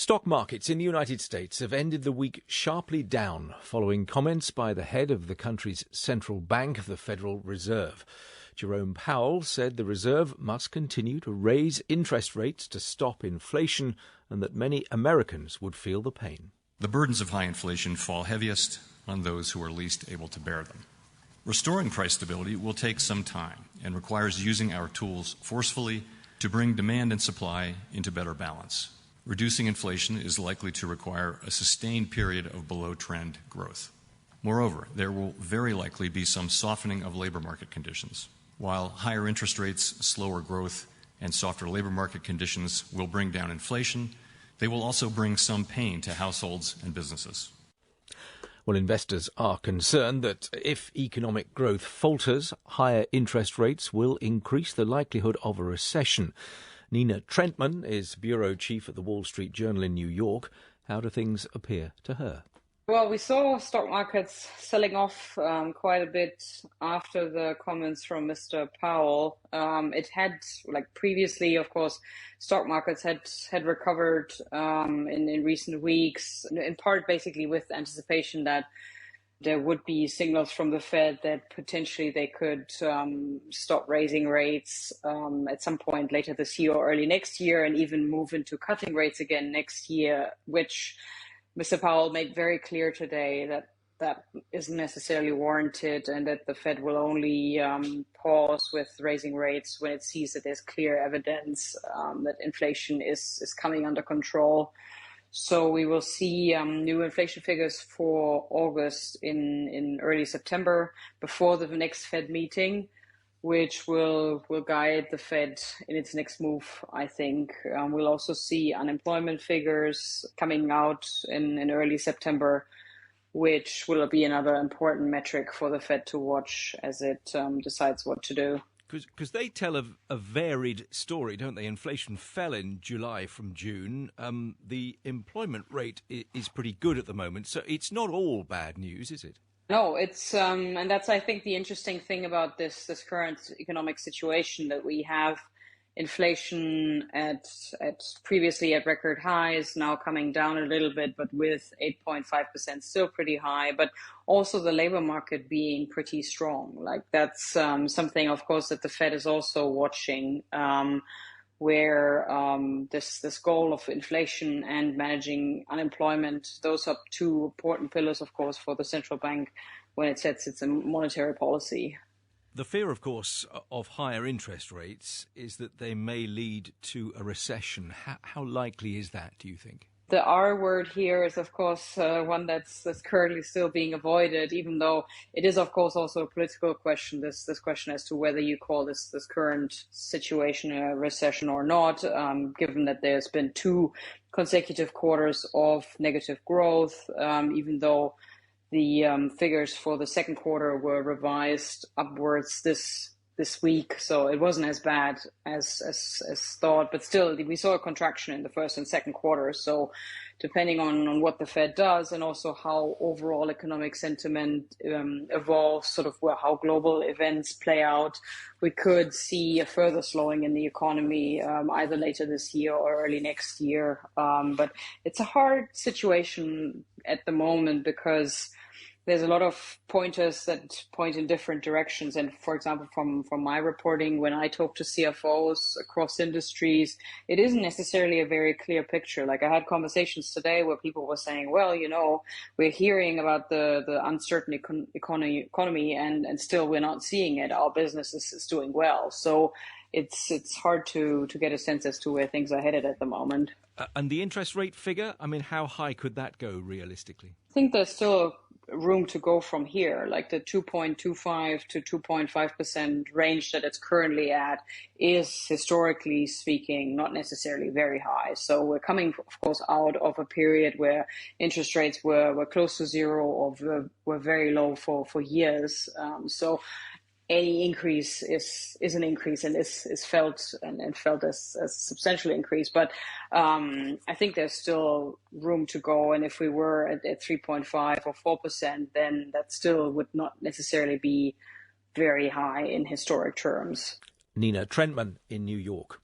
Stock markets in the United States have ended the week sharply down following comments by the head of the country's central bank, the Federal Reserve. Jerome Powell said the Reserve must continue to raise interest rates to stop inflation and that many Americans would feel the pain. The burdens of high inflation fall heaviest on those who are least able to bear them. Restoring price stability will take some time and requires using our tools forcefully to bring demand and supply into better balance. Reducing inflation is likely to require a sustained period of below-trend growth. Moreover, there will very likely be some softening of labor market conditions. While higher interest rates, slower growth, and softer labor market conditions will bring down inflation, they will also bring some pain to households and businesses. Well, investors are concerned that if economic growth falters, higher interest rates will increase the likelihood of a recession. Nina Trentman is bureau chief at the Wall Street Journal in New York. How do things appear to her? Well, we saw stock markets selling off quite a bit after the comments from Mr. Powell. It had, like previously, of course, stock markets had recovered in recent weeks, in part basically with anticipation that there would be signals from the Fed that potentially they could stop raising rates at some point later this year or early next year, and even move into cutting rates again next year, which Mr. Powell made very clear today that isn't necessarily warranted, and that the Fed will only pause with raising rates when it sees that there's clear evidence that inflation is coming under control. So we will see new inflation figures for August in early September before the next Fed meeting, which will guide the Fed in its next move, I think. We'll also see unemployment figures coming out in early September, which will be another important metric for the Fed to watch as it decides what to do. Because they tell a varied story, don't they? Inflation fell in July from June. The employment rate is pretty good at the moment, so it's not all bad news, is it? No, it's and that's, I think, the interesting thing about this current economic situation, that we have inflation at previously at record highs, now coming down a little bit, but with 8.5% still pretty high, but also the labor market being pretty strong. Like that's something, of course, that the Fed is also watching, where this goal of inflation and managing unemployment, those are two important pillars, of course, for the central bank when it sets its monetary policy. The fear, of course, of higher interest rates is that they may lead to a recession. How likely is that, do you think? The R word here is, of course, one that's currently still being avoided, even though it is, of course, also a political question, this question as to whether you call this current situation a recession or not, given that there's been 2 consecutive quarters of negative growth, even though the figures for the second quarter were revised upwards this week, so it wasn't as bad as thought, but still we saw a contraction in the first and second quarter. So depending on what the Fed does, and also how overall economic sentiment evolves, sort of how global events play out, we could see a further slowing in the economy either later this year or early next year. But it's a hard situation at the moment because there's a lot of pointers that point in different directions. And for example, from my reporting, when I talk to CFOs across industries, it isn't necessarily a very clear picture. Like I had conversations today where people were saying, well, we're hearing about the uncertain economy and still we're not seeing it. Our business is doing well. So it's hard to get a sense as to where things are headed at the moment. And the interest rate figure, I mean, how high could that go realistically? I think there's still room to go from here. Like the 2.25 to 2.5% range that it's currently at is, historically speaking, not necessarily very high. So we're coming, of course, out of a period where interest rates were close to zero or were very low for years. So any increase is an increase and is felt and felt as a substantial increase. But I think there's still room to go. And if we were at 3.5 or 4%, then that still would not necessarily be very high in historic terms. Nina Trentman in New York.